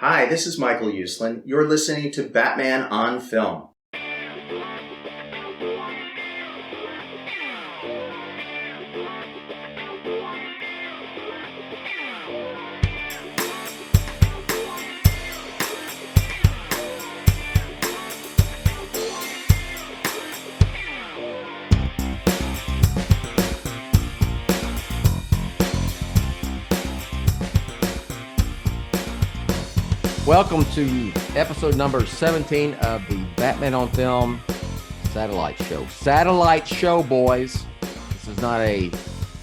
Hi, this is Michael Uslan. You're listening to Batman on Film. Welcome to episode number 17 of the Batman on Film Satellite Show. Satellite Show, boys. This is not a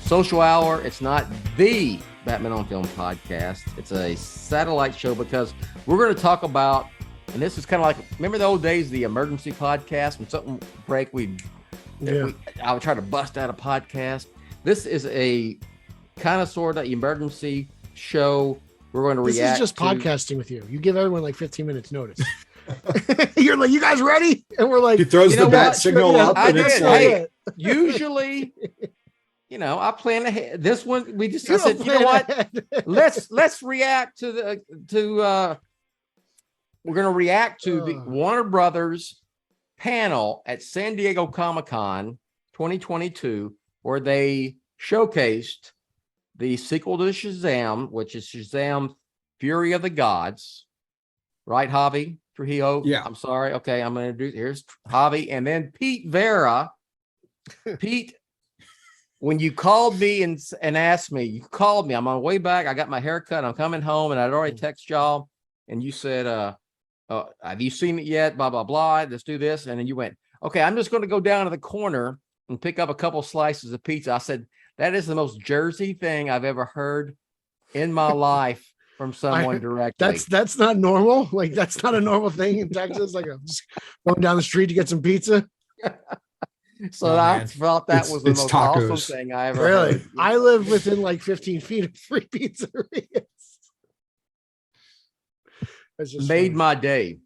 social hour. It's not the Batman on Film podcast. It's a satellite show because we're going to talk about, and this is kind of like, remember the old days, the emergency podcast? When something break, I would try to bust out a podcast. This is a kind of sort of emergency show. We're going to react. This is just podcasting with you. You give everyone like 15 minutes notice. You're like, you guys ready? And we're like, he throws the bat signal up. I and did. it's like, Hey, usually, I plan ahead. This one, I said, you know what? Let's react to we're going to react to the Warner Brothers panel at San Diego Comic-Con 2022, where they showcased the sequel to SHAZAM, which is SHAZAM Fury of the Gods. Right, Javi? Trujillo? Yeah. I'm sorry. Okay, I'm going to do, here's Javi. And then Pete Verra. Pete, when you called me and asked me, you called me. I'm on the way back. I got my hair cut. I'm coming home, and I'd already texted y'all. And you said, have you seen it yet? Blah, blah, blah. Let's do this. And then you went, okay, I'm just going to go down to the corner and pick up a couple slices of pizza. I said, that is the most Jersey thing I've ever heard in my life from someone directly. That's not normal. Like, that's not a normal thing in Texas. Like, I'm just going down the street to get some pizza. So I felt that was the most awesome thing I ever heard. I live within like 15 feet of three pizzerias. Made my day.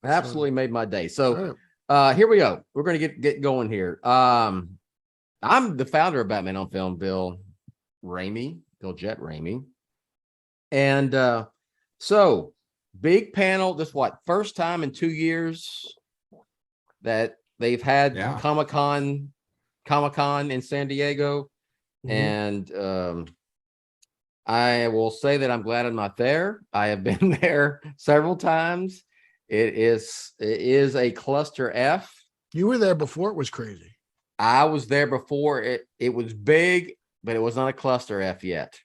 Absolutely made my day. So here we go. We're going to get going here. I'm the founder of Batman on Film, Bill Jett Ramey. And so big panel, this first time in 2 years that they've had Comic-Con in San Diego. Mm-hmm. And I will say that I'm glad I'm not there. I have been there several times. It is a cluster F. You were there before it was crazy. I was there before it was big, but it was not a cluster F yet.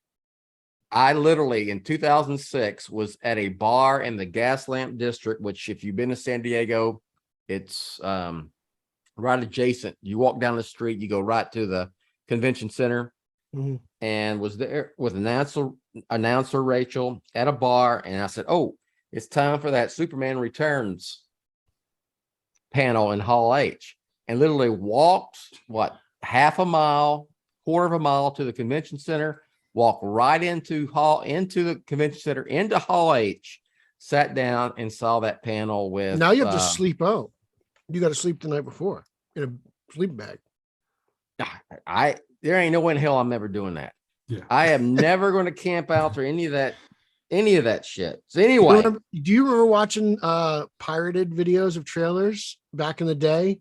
I literally in 2006 was at a bar in the Gas Lamp District, which if you've been to San Diego, it's right adjacent. You walk down the street, you go right to the convention center, and was there with announcer Rachel at a bar. And I said, oh, it's time for that Superman Returns panel in Hall H. And literally walked, half a mile, quarter of a mile to the convention center, walked right into the convention center, into Hall H, sat down and saw that panel with. Now you have to sleep out. You got to sleep the night before in a sleeping bag. There ain't no way in hell I'm never doing that. Yeah. I am never going to camp out or any of that shit. So anyway, do you remember watching pirated videos of trailers back in the day?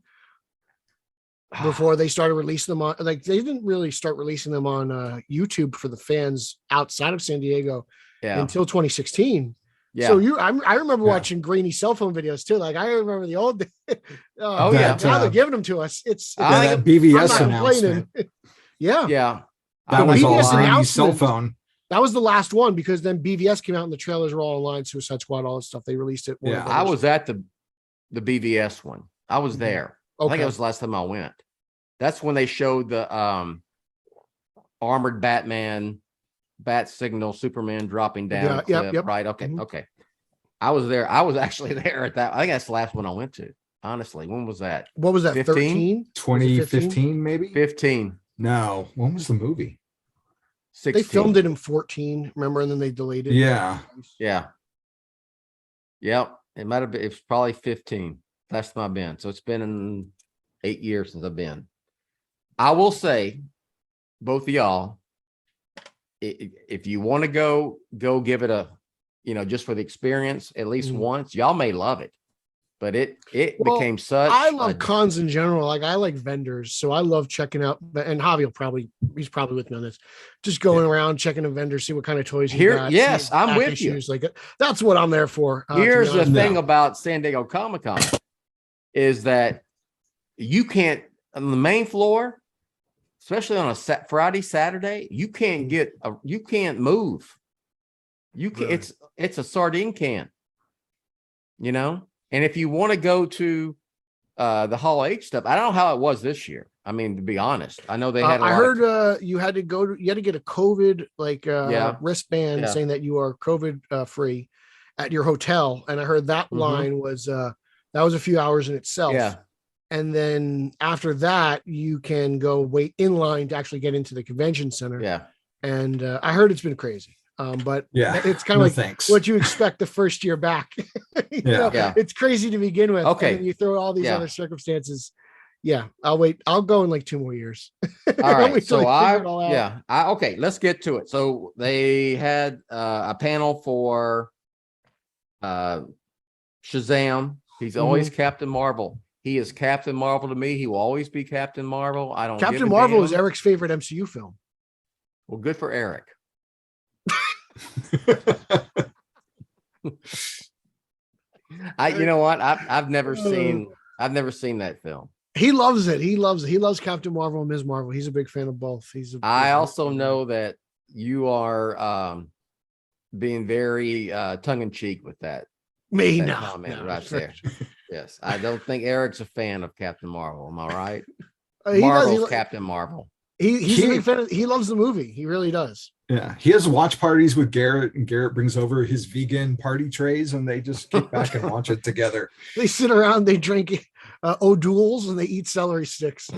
Before they started releasing them on, they didn't really start releasing them on YouTube for the fans outside of San Diego until 2016. Yeah. So I remember watching grainy cell phone videos too. Like I remember the old days. Now they're giving them to us. It's that BVS announcement. Yeah. That was all grainy cell phone. That was the last one because then BVS came out and the trailers were all online. Suicide Squad, all that stuff. They released it. Yeah, I was at the BVS one. I was there. Okay. I think it was the last time I went. That's when they showed the armored Batman, bat signal, Superman dropping down. Yep. Right. Okay. Mm-hmm. Okay. I was there. I was actually there at that. I think that's the last one I went to. Honestly, when was that? What was that? 13? 2015, maybe? 15. No. When was the movie? 16. They filmed it in 14, remember? And then they delayed it. Yeah. Yep. It might have been, it's probably 15. That's my been. So it's been 8 years since I've been. I will say, both of y'all, if you want to go give it just for the experience at least Mhm. once, y'all may love it. But it Well, became such. I love cons in general. Like I like vendors, so I love checking out. And Javi he's probably with me on this. Just going around checking a vendor, see what kind of toys you got. Yes, I'm with issues. Like that's what I'm there for. Here's the thing about San Diego Comic-Con is that you can't on the main floor, especially on a Friday, Saturday, you can't move. You can Really? It's a sardine can, And if you want to go to the Hall H stuff, I don't know how it was this year. I mean, to be honest, I know they had. I heard you had to get a COVID wristband saying that you are COVID free at your hotel, and I heard that line was that was a few hours in itself. Yeah. And then after that, you can go wait in line to actually get into the convention center. Yeah. And I heard it's been crazy. But it's kind of what you expect the first year back. It's crazy to begin with. Okay. And you throw all these other circumstances. Yeah, I'll wait. I'll go in like 2 more years. All right. So okay, let's get to it. So they had a panel for SHAZAM. He's always Captain Marvel. He is Captain Marvel to me. He will always be Captain Marvel. Captain Marvel is Eric's favorite MCU film. Well, good for Eric. You know what? I've never seen that film. He loves it. He loves Captain Marvel and Ms. Marvel. He's a big fan of both. I also know that you are being very tongue-in-cheek with that. Comment right there. Yes. I don't think Eric's a fan of Captain Marvel. Am I right? Marvel's Captain Marvel. He's a big fan he loves the movie. He really does. Yeah. He has watch parties with Garrett, and Garrett brings over his vegan party trays, and they just kick back and watch it together. They sit around, they drink O'Doul's, and they eat celery sticks.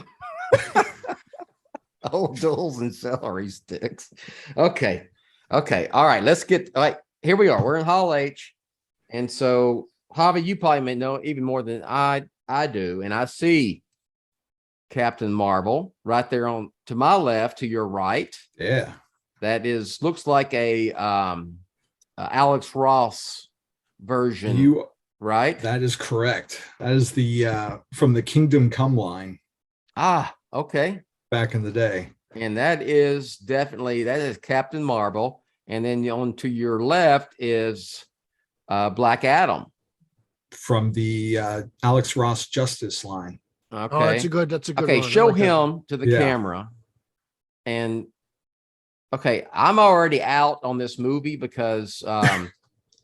O'Doul's and celery sticks. Okay. All right. Let's get here we are. We're in Hall H. And so, Javi, you probably may know even more than I do. And I see Captain Marvel right there to my left, to your right. Yeah. That looks like a Alex Ross version. Right? That is correct. That is the from the Kingdom Come line. Okay. Back in the day. And that is Captain Marvel. And then on to your left is Black Adam from the Alex Ross Justice line. Okay. Oh, that's a good okay, one. show him to the camera. And okay, I'm already out on this movie because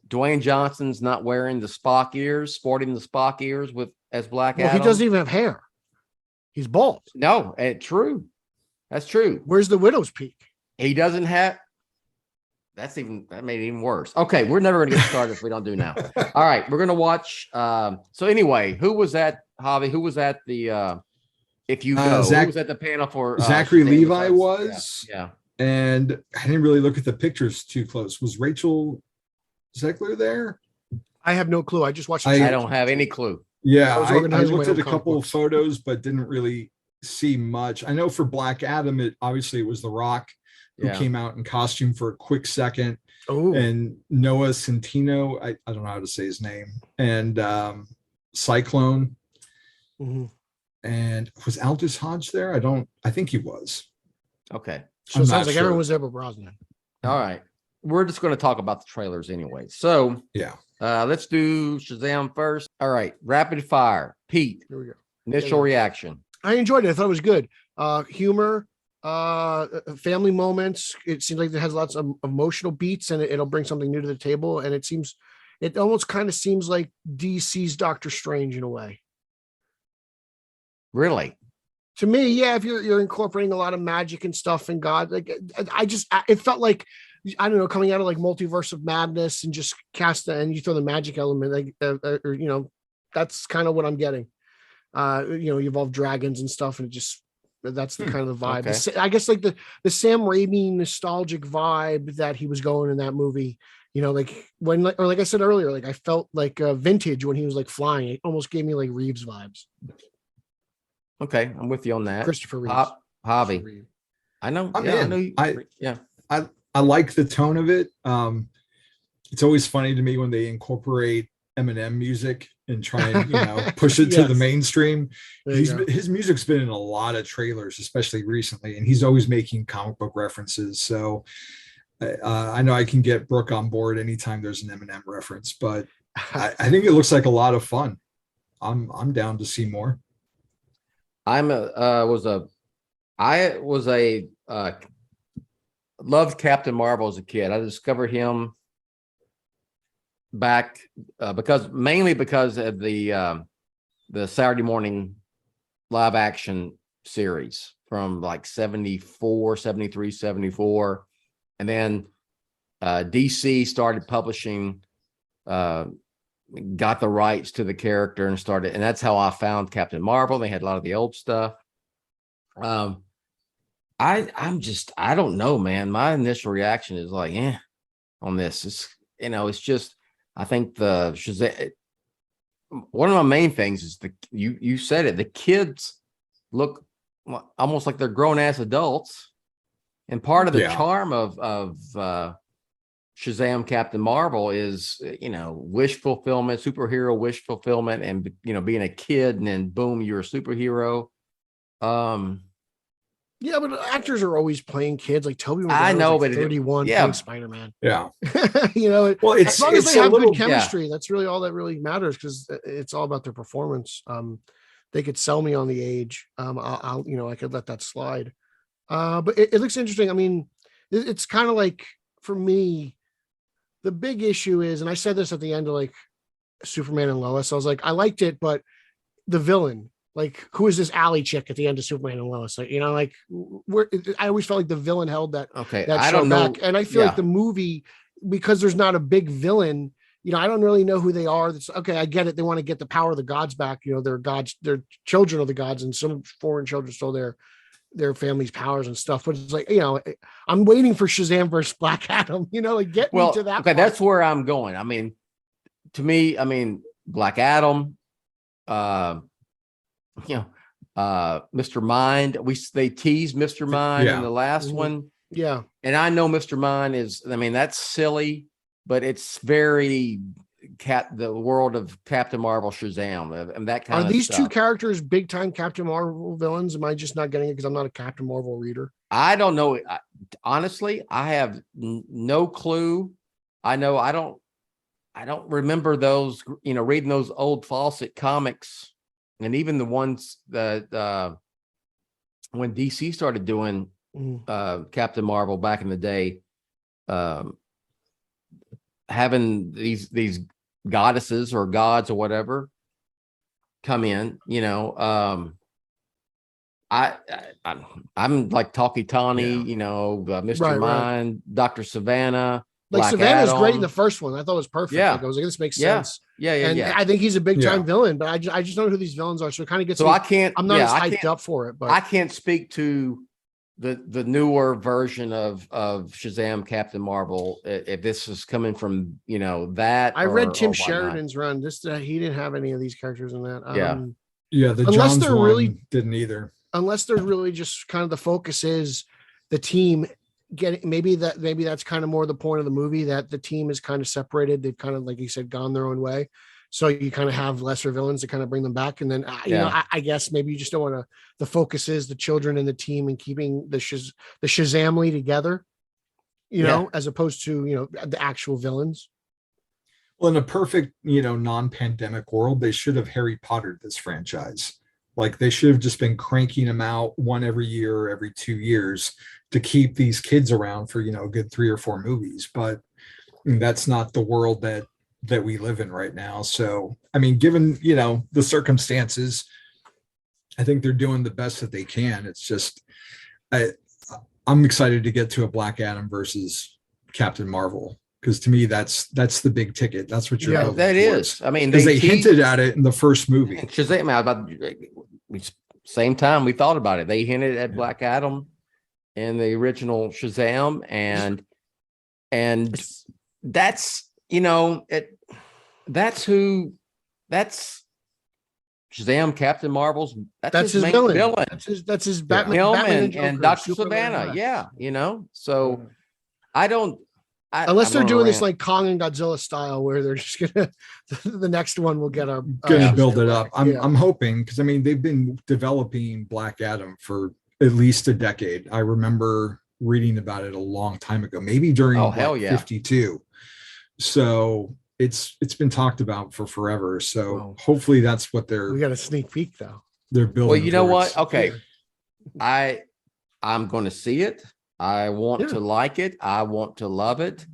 Dwayne Johnson's not wearing the sporting the Spock ears as Black Adam. He doesn't even have hair. He's bald. No, true. That's true. Where's the widow's peak? He doesn't have. That made it even worse. Okay, we're never going to get started if we don't do now. All right, we're going to watch. So anyway, who was at Javi? Who was at the? If you know, who was at the panel for Zachary Levi was. Yeah. And I didn't really look at the pictures too close. Was Rachel Zegler there? I have no clue. I just watched. I don't have any clue. Yeah, I looked at a couple of photos, but didn't really see much. I know for Black Adam, it was The Rock who came out in costume for a quick second. Oh, and Noah Centino, I don't know how to say his name, and Cyclone. Mm-hmm. And was Aldous Hodge there? I think he was. Okay. So it sounds like everyone was there but Brosnan. All right. We're just going to talk about the trailers anyway. So let's do SHAZAM first. All right. Rapid fire. Pete. Here we go. Initial reaction. I enjoyed it. I thought it was good. Humor, family moments. It seems like it has lots of emotional beats, and it'll bring something new to the table. And it almost kind of seems like DC's Doctor Strange in a way. Really? To me, yeah. If you're incorporating a lot of magic and stuff and God, like it felt like, I don't know, coming out of like Multiverse of Madness and just and you throw the magic element, that's kind of what I'm getting. You involve dragons and stuff, and that's the kind of the vibe. Okay. I guess like the Sam Raimi nostalgic vibe that he was going in that movie. Like like I said earlier, like I felt like vintage when he was like flying. It almost gave me like Reeves vibes. Okay, I'm with you on that. Christopher Reeves. Javi. I know. I like the tone of it. It's always funny to me when they incorporate Eminem music and try and push it to the mainstream. His music's been in a lot of trailers, especially recently, and he's always making comic book references. So I know I can get Brooke on board anytime there's an Eminem reference, but I think it looks like a lot of fun. I'm down to see more. I loved Captain Marvel as a kid. I discovered him back because of the Saturday morning live action series from like 74, 73, 74. And then DC started publishing, got the rights to the character and that's how I found Captain Marvel. They had a lot of the old stuff. I don't know, man. My initial reaction is like, on this. It's just, I think the SHAZAM, one of my main things is you said it, the kids look almost like they're grown ass adults. And part of the charm of SHAZAM Captain Marvel is, wish fulfillment, superhero wish fulfillment, and, being a kid and then boom, you're a superhero. Yeah, but actors are always playing kids. Like Toby I know, was but 31 playing Spider-Man. Yeah. Well, as long as they have good chemistry, that's really all that really matters, because it's all about their performance. They could sell me on the age. I could let that slide. But it looks interesting. I mean, it's kind of like, for me, the big issue is, and I said this at the end of like Superman and Lois, I was like, I liked it, but the villain, like, who is this alley chick at the end of Superman and Lois? Like, I always felt like the villain held that. Okay, that I don't know, back. And I feel like the movie, because there's not a big villain, I don't really know who they are. That's okay. I get it. They want to get the power of the gods back. They're gods. They're children of the gods, and some foreign children stole their family's powers and stuff. But it's like, I'm waiting for SHAZAM versus Black Adam. Get me to that. Okay, part. That's where I'm going. I mean, to me, Black Adam. Mr. Mind, they teased Mr. Mind in the last one. Yeah. And I know Mr. Mind is, that's silly, but it's very the world of Captain Marvel, SHAZAM, and that kind of stuff. Are these two stuff. Characters big time Captain Marvel villains? Am I just not getting it because I'm not a Captain Marvel reader? I don't know. Honestly, I have no clue. I know I don't remember those, reading those old Fawcett comics. And even the ones that when DC started doing Captain Marvel back in the day, having these goddesses or gods or whatever come in, I'm like Talkie Tawny, Mr. Mind, Dr. Savannah. Like Black Savannah's Adam. great in the first one. I thought it was perfect. Yeah. Like, I was like, this makes sense. Yeah. I think he's a big time villain, but I just don't know who these villains are. So it kind of gets. So me, I can't. I'm not as hyped up for it, but I can't speak to the newer version of SHAZAM Captain Marvel if this is coming from that. I read Tim Sheridan's run. He didn't have any of these characters in that. The Johns one really didn't either. Unless they're really just kind of the focus is the team. Maybe that's kind of more the point of the movie, that the team is kind of separated. They've kind of, like you said, gone their own way. So you kind of have lesser villains to kind of bring them back. And then, I guess maybe you just don't want to, the focus is the children and the team and keeping the Shazamly together, as opposed to, the actual villains. Well, in a perfect, non-pandemic world, they should have Harry Pottered this franchise. Like, they should have just been cranking them out one every year or every 2 years to keep these kids around for, a good 3 or 4 movies. But that's not the world that we live in right now. So, given, the circumstances, I think they're doing the best that they can. It's just, I'm excited to get to a Black Adam versus Captain Marvel, because to me, that's the big ticket. That's what you're building towards. Because they hinted at it in the first movie. Same time we thought about it. They hinted at Black Adam in the original SHAZAM, and that's that's SHAZAM, Captain Marvel's. That's his main villain. That's his Batman. And Dr. Savannah. So I don't. Unless they're doing this like Kong and Godzilla style, where they're just gonna the next one will get a gonna build it up. I'm hoping, because I mean they've been developing Black Adam for at least a decade. I remember reading about it a long time ago, maybe during 52. So it's been talked about for forever. So hopefully that's what we got a sneak peek though. They're building. Well, you know what? Okay. I'm going to see it. I want to like it. I want to love it.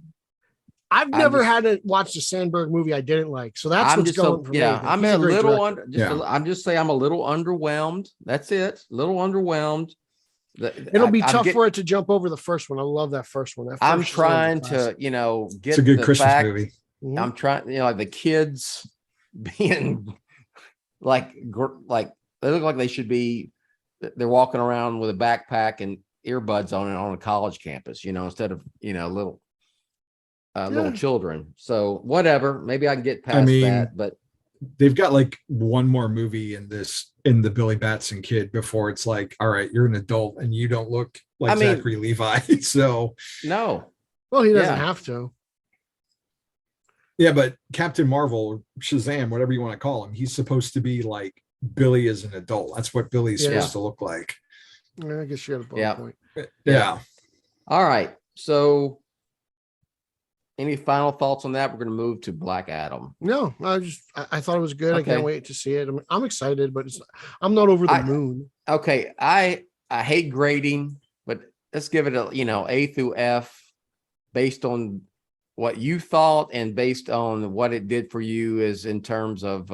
I've never had to watch the Sandberg movie I didn't like. So that's what's going for me. I'm a little I'm just saying I'm a little underwhelmed. That's it. A little underwhelmed. It'll be tough for it to jump over the first one. I love that first one. I'm trying to, get it's a good Christmas movie. Mm-hmm. I'm trying, like the kids being like they look like they should be, they're walking around with a backpack and earbuds on a college campus, instead of, little children. So whatever, maybe I can get past that, but they've got like one more movie in the Billy Batson kid before it's like, all right, you're an adult and you don't look like Zachary Levi. So no. Well, he doesn't have to. Yeah, but Captain Marvel or Shazam, whatever you want to call him, he's supposed to be like Billy as an adult. That's what Billy's supposed to look like. I guess you had a point. Yeah. All right. So any final thoughts on that? We're going to move to Black Adam. No, I thought it was good. Okay. I can't wait to see it. I'm excited, but I'm not over the moon. Okay. I hate grading, but let's give it a, A through F based on what you thought and based on what it did for you is in terms of,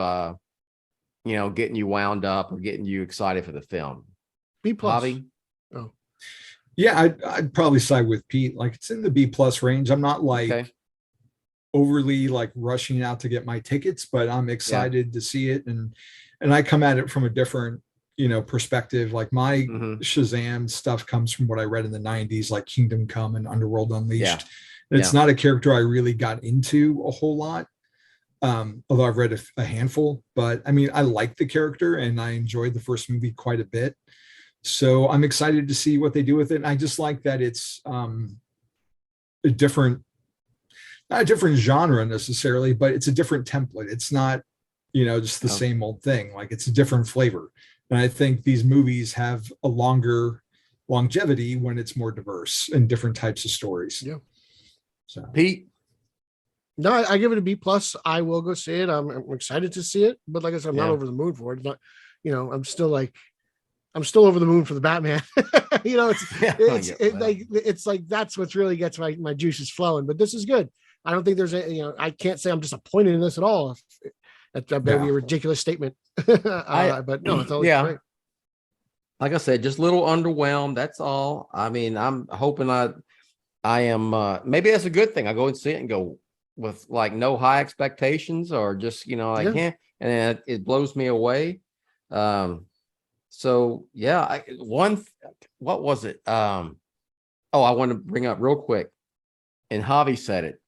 getting you wound up or getting you excited for the film. B+. Javi? Oh. Yeah, I'd probably side with Pete. Like it's in the B+ range. I'm not like overly like rushing out to get my tickets, but I'm excited to see it. And I come at it from a different, perspective. Like my Shazam stuff comes from what I read in the 90s, like Kingdom Come and Underworld Unleashed. Yeah. And it's not a character I really got into a whole lot. Although I've read a handful, but I mean, I like the character and I enjoyed the first movie quite a bit. So I'm excited to see what they do with it. And I just like that it's not a different genre necessarily, but it's a different template. It's not, just the same old thing. Like it's a different flavor. And I think these movies have a longer longevity when it's more diverse and different types of stories. Yeah. So Pete. No, I give it a B+. I will go see it. I'm excited to see it, but like I said, I'm not over the moon for it. It's not, I'm still over the moon for the Batman. It's like that's what really gets my juices flowing. But this is good. I don't think there's I can't say I'm disappointed in this at all. That better be a ridiculous statement. But no, it's always great. Like I said, just a little underwhelmed. That's all. I mean, I'm hoping I am. Maybe that's a good thing. I go and see it and go with like no high expectations or just and then it blows me away. So yeah, what was it? I want to bring up real quick, and Javi said it.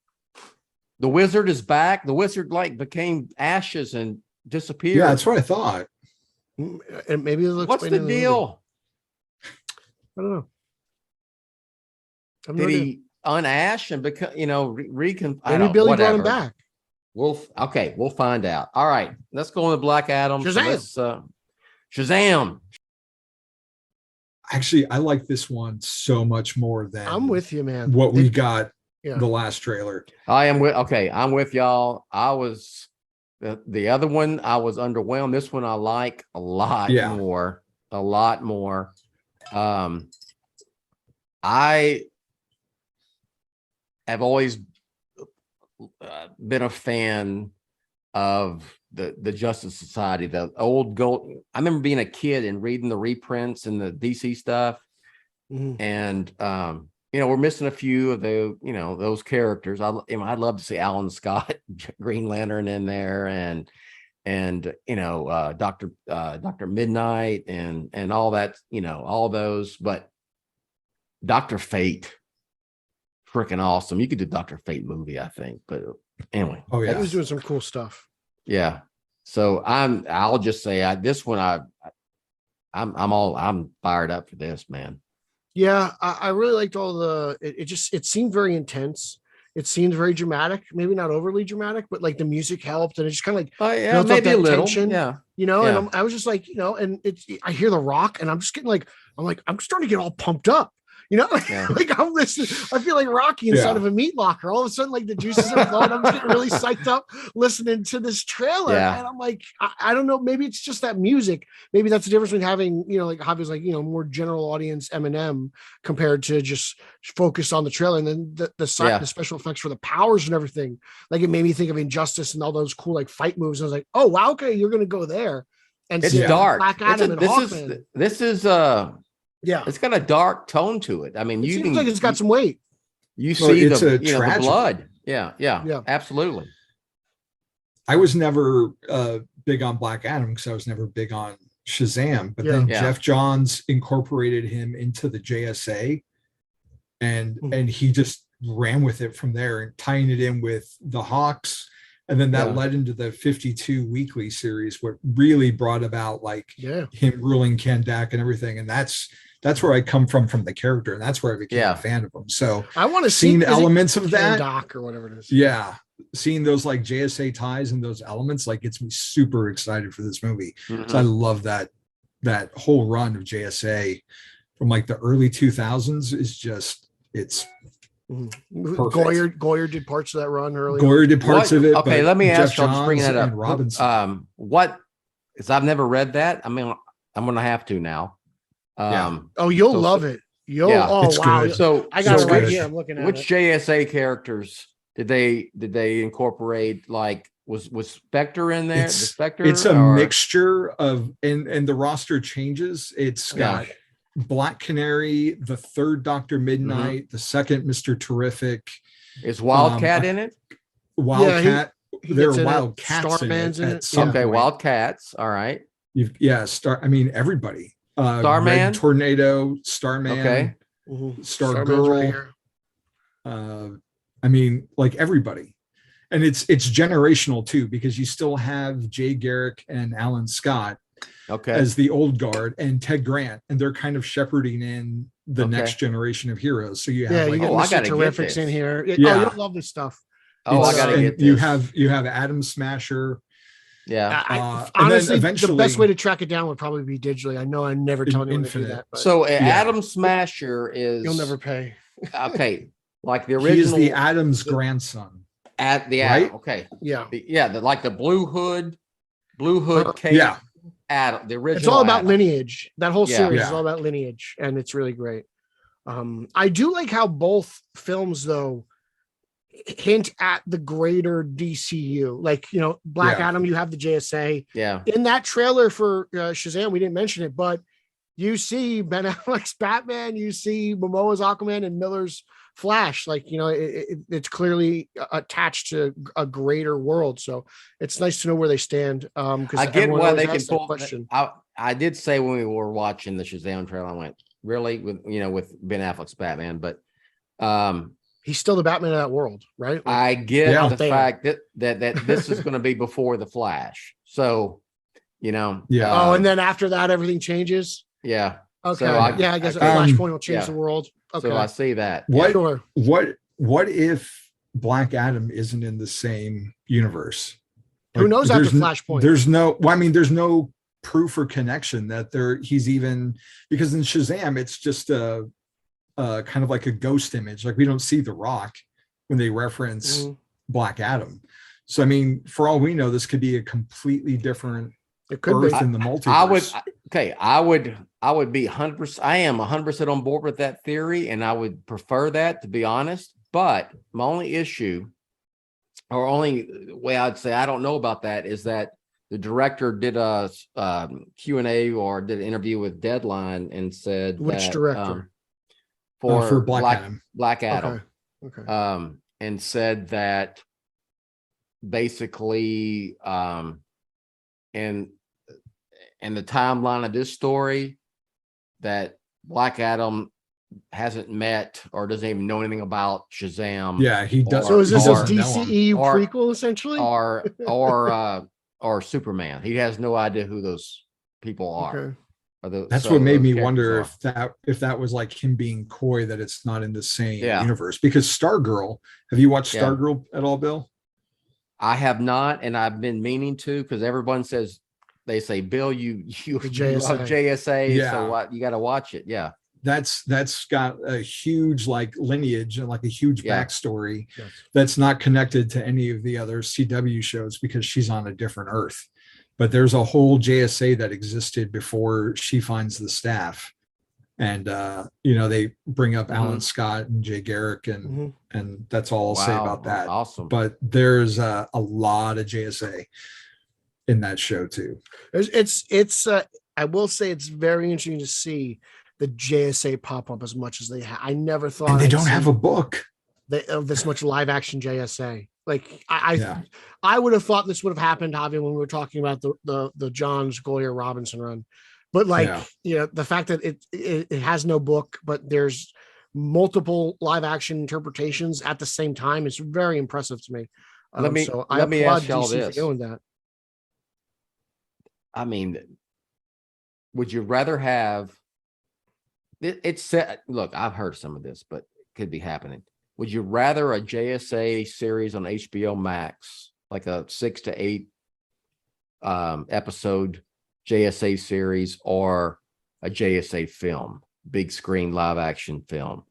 The wizard is back. The wizard became ashes and disappeared. Yeah, that's what I thought. And maybe what's the deal? I don't know. Did he unash and become recon? Maybe Billy brought him back. We'll find out. All right, let's go on to Black Adam. Shazam. So Shazam. Actually, I like this one so much more than I'm with you, man. What we got the last trailer. I'm with y'all. I was the other one, I was underwhelmed. This one I like a lot more. A lot more. I have always been a fan of the Justice Society, the old gold. I remember being a kid and reading the reprints and the DC stuff. And we're missing a few of the those characters. I'd love to see Alan Scott, Green Lantern in there, and Dr. Midnight and all that, all those. But Dr. Fate, freaking awesome. You could do Dr. Fate movie, I think. But anyway, he was doing some cool stuff. Yeah. So I'll just say this one I'm fired up for this, man. Yeah, I really liked all it seemed very intense. it seemed very dramatic, maybe not overly dramatic, but like the music helped, and it just kind of like Oh yeah, built up maybe a that little. tension, Yeah. you know. Yeah. And I was just like, you know, and I hear The Rock, and I'm just getting like, I'm starting to get all pumped up, you know. Yeah. Like I'm listening, I feel like Rocky inside of a meat locker. All of a sudden, like the juices are flowing. I'm getting really psyched up listening to this trailer, Yeah. and I'm like, I don't know, maybe it's just that music. Maybe that's the difference between having, you know, like Javi's like, you know, more general audience Eminem compared to just focus on the trailer, and then the special effects for the powers and everything. Like it made me think of Injustice and all those cool like fight moves. And I was like, oh wow, okay, you're gonna go there. And It's see dark. Black Adam and Hawkman. This is Yeah, it's got a dark tone to it. I mean, it seems like it's got some weight. You see it's the, a you know, the tragedy. blood. Yeah, absolutely. I was never big on Black Adam because I was never big on Shazam, but then Yeah. Jeff Johns incorporated him into the JSA, and he just ran with it from there, and tying it in with the Hawks, and then that led into the 52 weekly series, what really brought about like him ruling Kandak and everything, and that's where I come from the character, and that's where I became a fan of him. So I want to see elements of that, Doc or whatever it is. Yeah, seeing those like JSA ties and those elements like gets me super excited for this movie. So I love that whole run of JSA from like the early 2000s is just it's perfect. Goyer did parts of that run earlier. Goyer did parts of it. Okay, let me Jeff ask you. I'm just bringing that Johns up. and Robinson. What? Because I've never read that. I mean, I'm gonna have to now. Oh, you'll love it. it's wow. good. So I got it right good. here. I'm looking at which it. JSA characters did they incorporate? Like, was Spectre in there? The Spectre? It's a mixture of, and the roster changes. It's got Black Canary, the third Doctor Midnight, the second Mr. Terrific. Is Wildcat in it? Wildcat. There are gets in it. Wildcats Starman's in at it. some Okay, point. Wildcats. All right. I mean, everybody. Starman? Red Tornado, Starman. Okay. Starman's right here. I mean, like everybody. And it's generational too, because you still have Jay Garrick and Alan Scott as the old guard, and Ted Grant, and they're kind of shepherding in the next generation of heroes. So you have you get I Mr. gotta Terrifics get in here. Yeah. Oh, you'll love this stuff. Oh, I gotta and get this. You have Atom Smasher. Yeah. I and then honestly, the eventually- best way to track it down would probably be digitally. I know I never tell anyone to do Infinite. that. But So Atom Smasher is you'll never pay. okay. Like the original. He is the Adam's grandson. At the right? Atom. Okay. Yeah. Like the Blue Hood cape. Yeah. Atom, the original. It's all about Atom. lineage. That whole series is Yeah. all about lineage, and it's really great. I do like how both films though hint at the greater DCU. Like, you know, Black Adam, you have the JSA. Yeah. In that trailer for Shazam, we didn't mention it, but you see Ben Affleck's Batman, you see Momoa's Aquaman, and Miller's Flash. Like, you know, it's clearly attached to a greater world. So it's nice to know where they stand. Because I get why they can pull pull. question. I did say when we were watching the Shazam trailer, I went, really, with Ben Affleck's Batman, but he's still the Batman of that world, right? Like, I get the there. fact that this is going to be before the Flash. So, Yeah. and then after that, everything changes. Yeah. Okay. So I guess Flashpoint will change the world. Okay. So I see that. What if Black Adam isn't in the same universe? Who knows after there's Flashpoint? There's no proof or connection that he's even, because in Shazam it's just a kind of like a ghost image. Like we don't see The Rock when they reference Black Adam. So I mean, for all we know, this could be a completely different Earth in the multiverse. I would be 100%. I am 100% on board with that theory, and I would prefer that, to be honest. But my only issue, or only way I'd say I don't know about that, is that the director did a Q&A or did an interview with Deadline and said which director for Black Adam. Okay. And said that basically in the timeline of this story, that Black Adam hasn't met or doesn't even know anything about Shazam. Yeah, he does. So is this a doesn't know him. DCEU prequel essentially? Or Superman. He has no idea who those people are. That's what made me wonder if that was like him being coy, that it's not in the same universe. Because Stargirl, have you watched Stargirl at all, Bill? I have not, and I've been meaning to, because everyone says, they say, Bill, you love JSA, so what, you got to watch it. Yeah. That's got a huge like lineage and like a huge backstory that's not connected to any of the other CW shows, because she's on a different Earth. But there's a whole JSA that existed before she finds the staff. And they bring up Alan Scott and Jay Garrick, and that's all I'll say about that. Awesome. But there's a lot of JSA in that show too. It's I will say it's very interesting to see the JSA pop up as much as they have. I never thought, and they don't have a book of this much live action JSA. Like I would have thought this would have happened, Javi, when we were talking about the Johns Goyer Robinson run. But the fact that it has no book, but there's multiple live action interpretations at the same time, is very impressive to me. Let me ask y'all this. For doing that. I mean, would you rather have it's set? Look, I've heard some of this, but it could be happening. Would you rather a JSA series on HBO Max, like a 6 to 8 episode JSA series, or a JSA film, big screen live action film?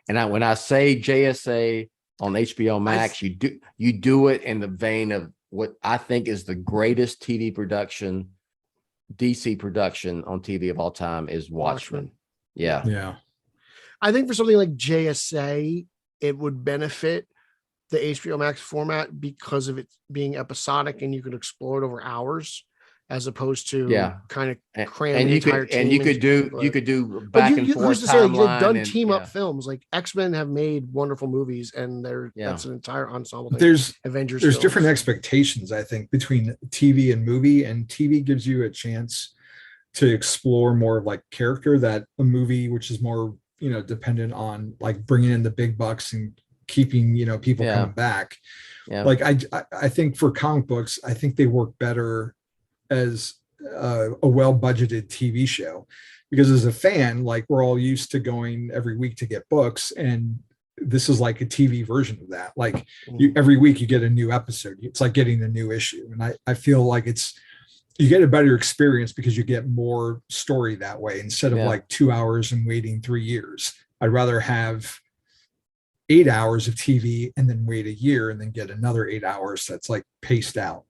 And when I say JSA on HBO Max, you do it in the vein of what I think is the greatest TV production, DC production on TV of all time, is Watchmen. Yeah. I think for something like JSA, it would benefit the HBO Max format because of it being episodic and you could explore it over hours, as opposed to kind of cramming the entire team. And you could do back and forth. They've done team up films. Like X-Men have made wonderful movies, and that's an entire ensemble. There's Avengers. There's different expectations, I think, between TV and movie, and TV gives you a chance to explore more of like character that a movie, which is more, dependent on like bringing in the big bucks and keeping, people coming back. Yeah. Like I think for comic books, I think they work better as a well-budgeted TV show, because as a fan, like we're all used to going every week to get books, and this is like a TV version of that. Like every week you get a new episode. It's like getting a new issue. And I feel like you get a better experience because you get more story that way, instead of like 2 hours and waiting 3 years. I'd rather have 8 hours of TV and then wait a year and then get another 8 hours that's like paced out.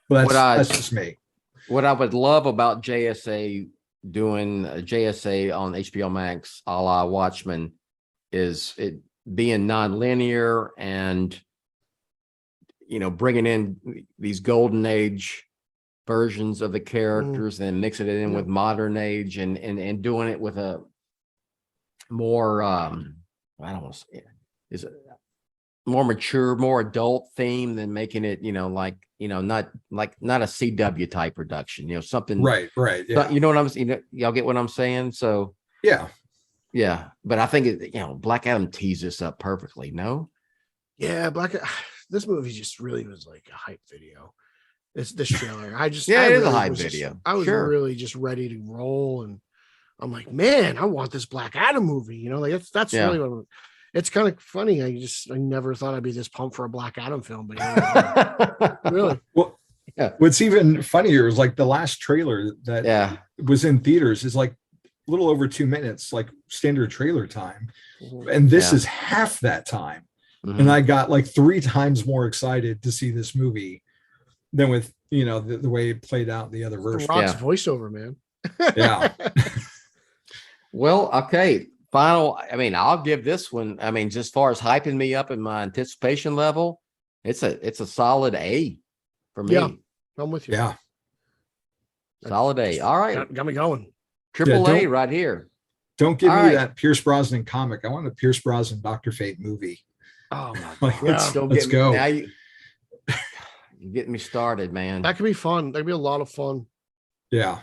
But that's just me. What I would love about JSA, doing a JSA on HBO Max a la Watchmen, is it being non-linear and, bringing in these golden age versions of the characters and mixing it in with modern age, and doing it with a more, I don't want to say it, is it more mature, more adult theme than making it, not a CW type production, something. Right. Yeah. You know what I'm saying? Y'all get what I'm saying? So yeah. But I think Black Adam teased this up perfectly. No. Yeah. This movie just really was like a hype video. It's this trailer. It is a hype video. I was really just ready to roll, and I'm like, man, I want this Black Adam movie. That's really what. It's kind of funny. I never thought I'd be this pumped for a Black Adam film, but really. Well, what's even funnier is like the last trailer that was in theaters is like a little over 2 minutes, like standard trailer time. And this is half that time. And I got like 3 times more excited to see this movie than with, the way it played out in the other version. Rock's voiceover, man. Yeah. Well, okay. Final, I'll give this one. Just as far as hyping me up in my anticipation level, it's a solid A for me. Yeah, I'm with you. Yeah. Solid A. All right. Got me going. Triple A right here. Don't give me that Pierce Brosnan comic. I want a Pierce Brosnan Dr. Fate movie. Oh my God. Let's go. Now you're getting me started, man. That could be fun. That'd be a lot of fun. Yeah.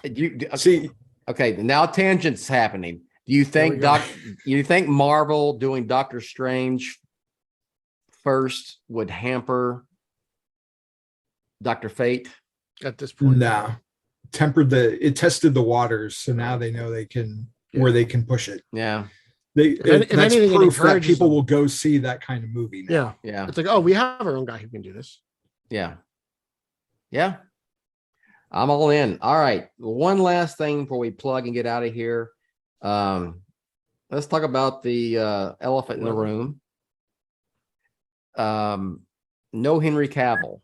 See, okay, now tangent's happening. Do you think you think Marvel doing Doctor Strange first would hamper Dr. Fate? At this point? No. tested the waters. So now they know they can, where they can push it. Yeah. That's anything, proof that people them. will go see that kind of movie now. Yeah. It's like, oh, we have our own guy who can do this. Yeah. Yeah. I'm all in. All right. One last thing before we plug and get out of here. Let's talk about the elephant in the room. No Henry Cavill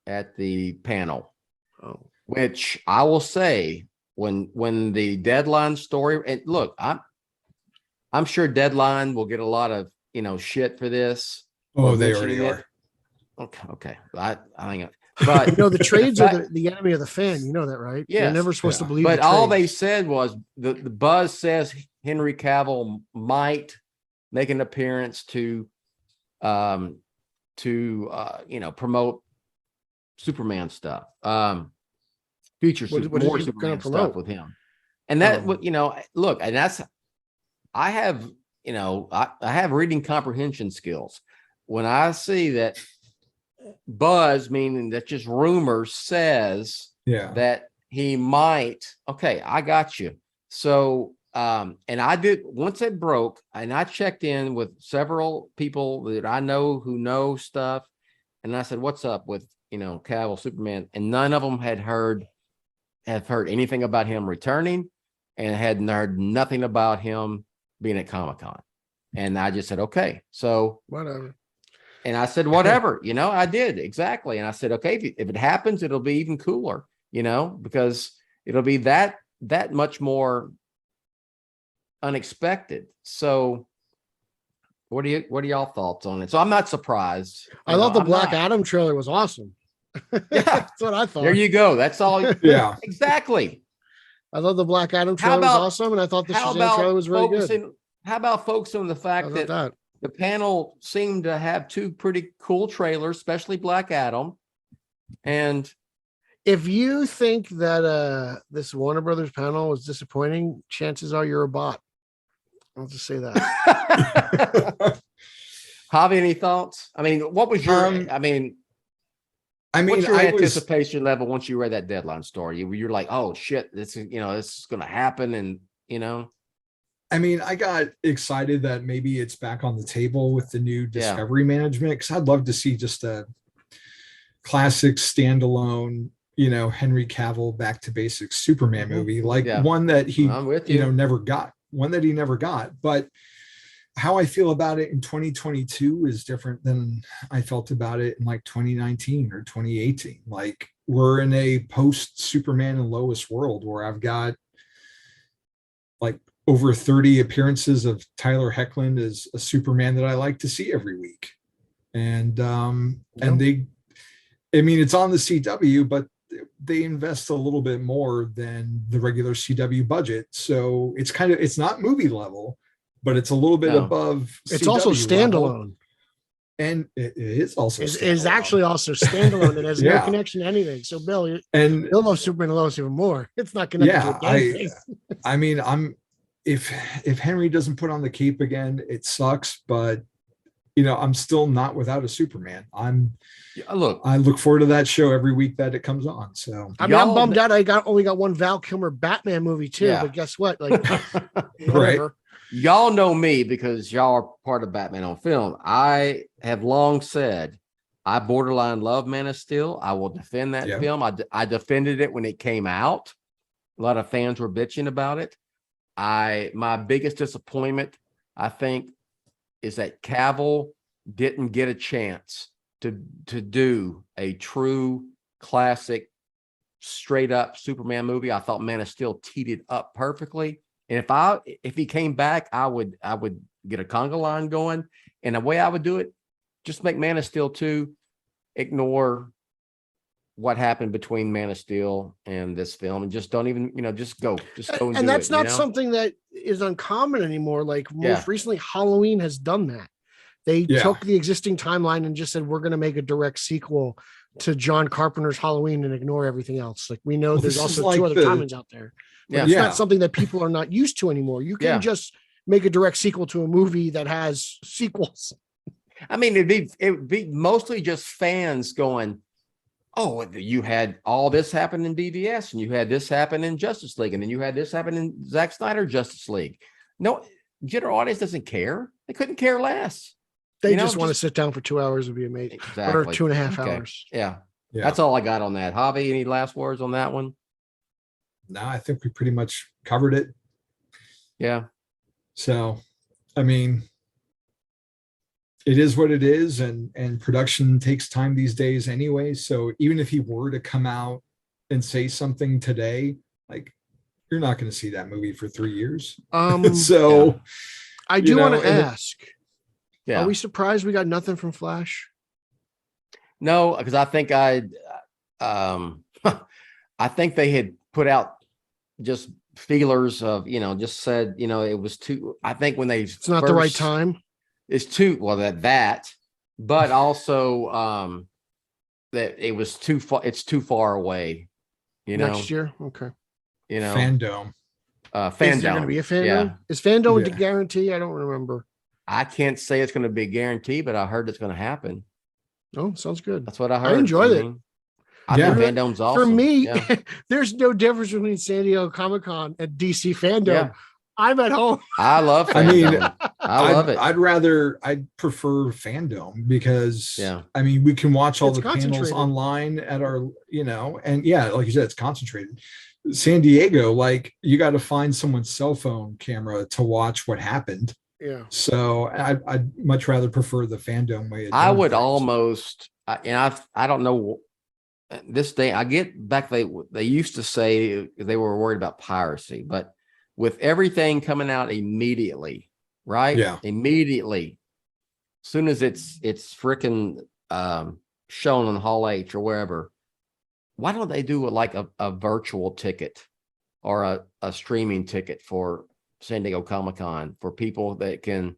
at the panel, which I will say when the Deadline story, and look, I'm sure Deadline will get a lot of shit for this. Oh, they already are. Okay. I think, but the trades are the enemy of the fan. You know that, right? Yeah. You're never supposed to believe. But all they said was the buzz says Henry Cavill might make an appearance to promote Superman stuff, future more Superman stuff with him. And that, look, and that's, I have reading comprehension skills. When I see that buzz, meaning that just rumors, says that he might, okay, I got you. So, and I did, once it broke, and I checked in with several people that I know who know stuff. And I said, what's up with, Cavill, Superman? And none of them have heard anything about him returning, and had heard nothing about him being at Comic-Con. And I just said, okay, so whatever. And I said, whatever, I did exactly. And I said, okay, if it happens, it'll be even cooler, because it'll be that much more unexpected. So what are y'all thoughts on it? So I'm not surprised. I thought the Black Adam trailer was awesome. Yeah, that's what I thought. There you go. That's all. Yeah, exactly. I thought the Black Adam trailer was awesome, and I thought the SHAZAM trailer was really good. How about focusing on the fact that the panel seemed to have two pretty cool trailers, especially Black Adam. And if you think that this Warner Brothers panel was disappointing, chances are you're a bot. I'll just say that. Javi, any thoughts? I mean, what was your? what's your anticipation level once you read that Deadline story? You're like, oh shit, this is going to happen, and I got excited that maybe it's back on the table with the new Discovery management, because I'd love to see just a classic standalone, Henry Cavill back to basics Superman movie, like one that he, never got, one that he never got. But how I feel about it in 2022 is different than I felt about it in like 2019 or 2018. Like, we're in a post Superman and Lois world where I've got like over 30 appearances of Tyler Hoechlin as a Superman that I like to see every week. And they, it's on the CW, but they invest a little bit more than the regular CW budget. So it's not movie level, but it's a little bit above. It's CW also standalone. level. And it is also is actually also standalone. It has no connection to anything. So Bill, you'll love Superman and Lois even more. It's not connected to anything. If Henry doesn't put on the cape again, it sucks, but I'm still not without a Superman. I look forward to that show every week that it comes on. So I'm bummed out. I only got one Val Kilmer Batman movie too, but guess what? Like, right. Y'all know me because y'all are part of Batman on Film. I have long said I borderline love Man of Steel. I will defend that film. I defended it when it came out. A lot of fans were bitching about it. My biggest disappointment, I think, is that Cavill didn't get a chance to do a true classic, straight up Superman movie. I thought Man of Steel teed it up perfectly. And if he came back, I would get a conga line going. And the way I would do it, just make Man of Steel 2, ignore what happened between Man of Steel and this film, and just don't even, just go and do that's it, not something that is uncommon anymore. Like, most recently, Halloween has done that. They took the existing timeline and just said, we're going to make a direct sequel to John Carpenter's Halloween and ignore everything else. Like, we know there's also two other timelines out there. But it's not something that people are not used to anymore. You can just make a direct sequel to a movie that has sequels. I mean, it'd be mostly just fans going, oh, you had all this happen in BVS, and you had this happen in Justice League, and then you had this happen in Zack Snyder Justice League. No, general audience doesn't care. They couldn't care less. They just want to sit down for 2 hours and be amazing. Exactly. Or 2.5 hours. Yeah. That's all I got on that. Javi, any last words on that one? No, I think we pretty much covered it. Yeah. So, I mean, it is what it is, and production takes time these days anyway. So even if he were to come out and say something today, like, you're not going to see that movie for 3 years. So I do want to ask. Yeah. Are we surprised we got nothing from Flash? No, because I think I think they had put out just feelers of, just said, it was too, I think when it's not the right time. It's too, well, but also that it was too far, it's too far away, Next year. Okay. Fandom. Is there going to be a Fandom? Yeah. Is Fandom a guarantee? I don't remember. I can't say it's going to be a guarantee, but I heard it's going to happen. Oh, sounds good. That's what I heard. I enjoyed it. I think Fandom's awesome. For me, there's no difference between San Diego Comic-Con and DC Fandom. Yeah. I'm at home. I love Fandom. I love it. I'd prefer Fandom because I mean, we can watch all the panels online at our, and like you said, it's concentrated. San Diego, like, you got to find someone's cell phone camera to watch what happened. Yeah. So I'd much rather prefer the Fandom way. I would almost, and I don't know this day. I get back. They used to say they were worried about piracy, but with everything coming out immediately, right? Yeah. Immediately, as soon as it's freaking shown on Hall H or wherever, why don't they do like a virtual ticket or a streaming ticket for San Diego Comic-Con for people that can,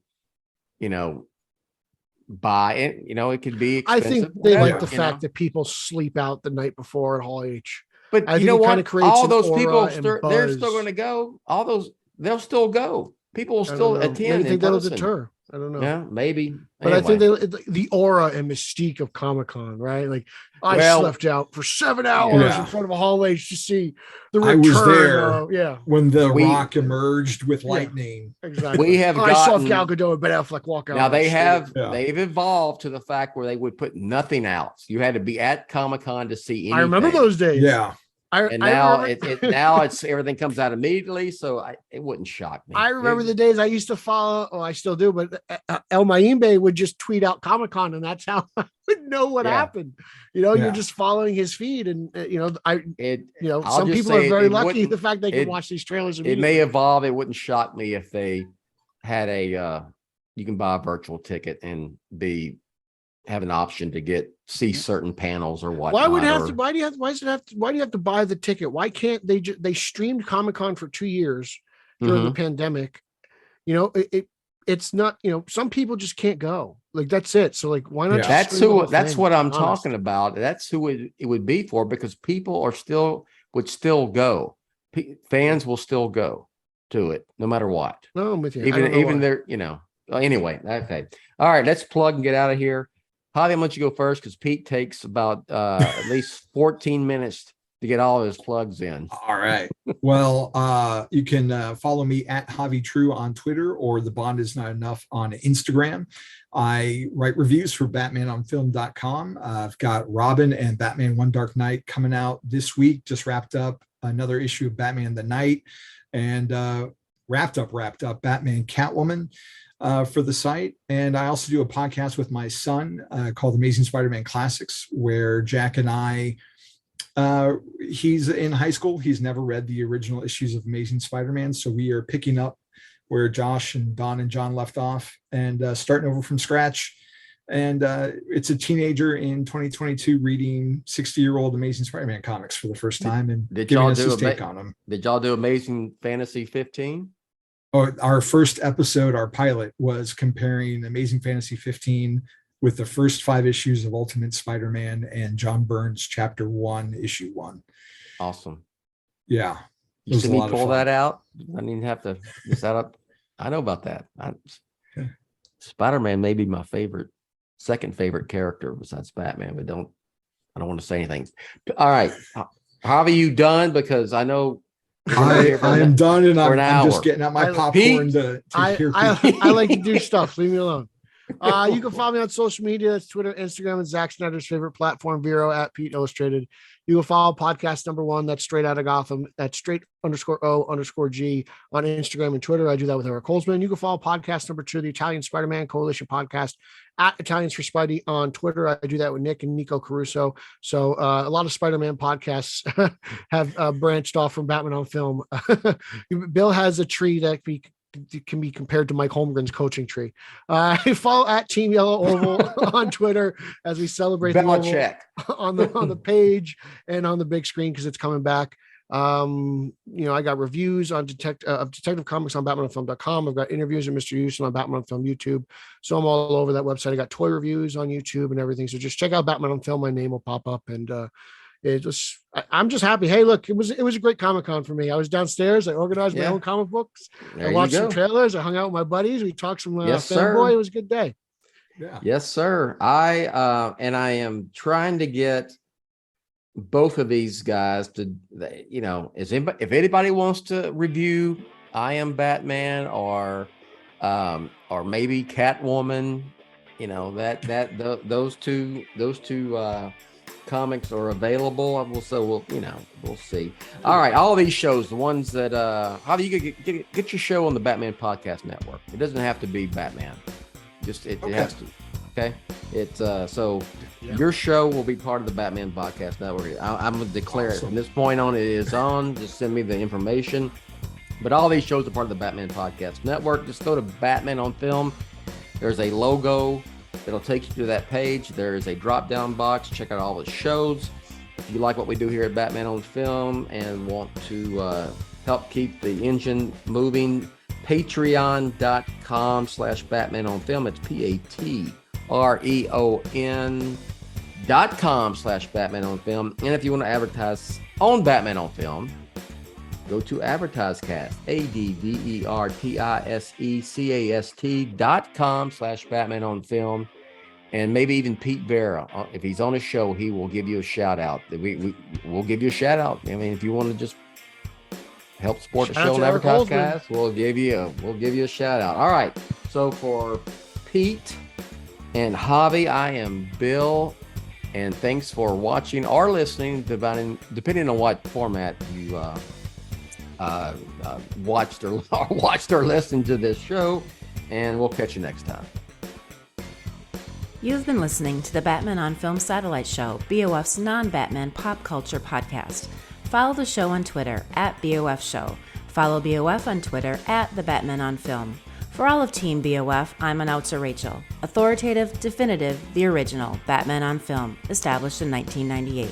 buy it? It could be expensive. I think they like the fact that people sleep out the night before at Hall H. But I you know what? All those people, they're still going to go. All those, they'll still go. People will still attend. I think that'll deter. I don't know. Yeah, maybe. But anyway. I think the aura and mystique of Comic-Con, right? Like, I slept out for 7 hours in front of a Hall H to see the return. I was there when the Rock emerged with lightning. Exactly. I saw Gal Gadot and Ben Affleck walk out. Now they've evolved to the fact where they would put nothing else. You had to be at Comic-Con to see anything. I remember those days. Yeah. Now it's everything comes out immediately, so it wouldn't shock me. I remember the days I used to follow. Oh, I still do, but El Mayimbe would just tweet out Comic-Con, and that's how I would know what happened. You're just following his feed, and some people are very lucky the fact they can watch these trailers. It may evolve. It wouldn't shock me if they had you can buy a virtual ticket and have an option to see certain panels or whatnot. Why do you have to buy the ticket? Why can't they streamed Comic-Con for 2 years during the pandemic? It's not, some people just can't go. Like, that's it. So, like, why not? That's what I'm talking about. That's who it would be for, because people would still go. Fans will still go to it no matter what. No, I'm with you. Even they're, anyway. Okay. All right. Let's plug and get out of here. Javi, I'm going to let you go first because Pete takes about at least 14 minutes to get all of his plugs in. All right. Well, you can follow me at Javi True on Twitter, or The Bond Is Not Enough on Instagram. I write reviews for BatmanOnFilm.com. I've got Robin and Batman One Dark Knight coming out this week. Just wrapped up another issue of Batman the Night, and wrapped up Batman Catwoman. For the site. And I also do a podcast with my son called Amazing Spider-Man Classics, where Jack and I, he's in high school. He's never read the original issues of Amazing Spider-Man. So we are picking up where Josh and Don and John left off and starting over from scratch. And it's a teenager in 2022 reading 60-year-old Amazing Spider-Man comics for the first time and giving us his take on them. Did y'all do Amazing Fantasy 15? Oh, our first episode, our pilot, was comparing Amazing Fantasy 15 with the first 5 issues of Ultimate Spider-Man and John Byrne's Chapter 1, Issue 1. Awesome. Yeah. You see me pull that out? I didn't even have to set up. I know about that. Spider-Man may be my second favorite character besides Batman, but I don't want to say anything. All right. Javi, you done? Because I know I am done, and for an I'm just hour. getting out my I- popcorn to hear Pete. I like to do stuff. Leave me alone. You can follow me on social media. That's Twitter, Instagram, and Zack Snyder's favorite platform, Verra at Pete Illustrated. You can follow podcast number 1. That's Straight Out of Gotham. That's straight_O_G on Instagram and Twitter. I do that with Eric Holzman. You can follow podcast number 2, the Italian Spider-Man Coalition podcast, at Italians for Spidey on Twitter. I do that with Nick and Nico Caruso. So a lot of Spider-Man podcasts have branched off from Batman on Film. Bill has a tree that can be compared to Mike Holmgren's coaching tree. Follow at Team Yellow Oval on Twitter as we celebrate the Oval on the page and on the big screen because it's coming back. I got reviews on Detective Comics on BatmanOnFilm.com. I've got interviews with Mr. Houston on Batman on Film YouTube. So I'm all over that website. I got toy reviews on YouTube and everything. So just check out Batman on Film. My name will pop up, and I'm just happy. Hey, look, it was a great Comic-Con for me. I was downstairs. I organized my own comic books. There I watched some trailers. I hung out with my buddies. We talked some fanboy. It was a good day. Yeah. Yes, sir. I am trying to get both of these guys to, if anybody wants to review I Am Batman or maybe Catwoman, those two comics are available. We'll see. All right, all these shows, the ones that how do you get your show on the Batman Podcast Network? It doesn't have to be Batman. It has to. Okay, it's your show will be part of the Batman Podcast Network. I'm gonna declare it from this point on. It is on. Just send me the information. But all these shows are part of the Batman Podcast Network. Just go to Batman on Film. There's a logo that'll take you to that page. There is a drop-down box. Check out all the shows. If you like what we do here at Batman on Film and want to help keep the engine moving, patreon.com/Batman on Film. It's patreon.com/Batman on Film. And if you want to advertise on Batman on Film, go to AdvertiseCast, AdvertiseCast.com/Batman on Film. And maybe even Pete Verra, if he's on a show, he will give you a shout out. We'll give you a shout out. I mean, if you want to just help support the show on AdvertiseCast, we'll give you a shout out. All right. So for Pete and Javi, I am Bill, and thanks for watching or listening, depending on what format you watched or listened to this show, and we'll catch you next time. You've been listening to the Batman on Film Satellite Show, BOF's non-Batman pop culture podcast. Follow the show on Twitter at BOF Show. Follow BOF on Twitter at The Batman on Film. For all of Team BOF, I'm announcer Rachel. Authoritative, definitive, the original Batman on Film, established in 1998.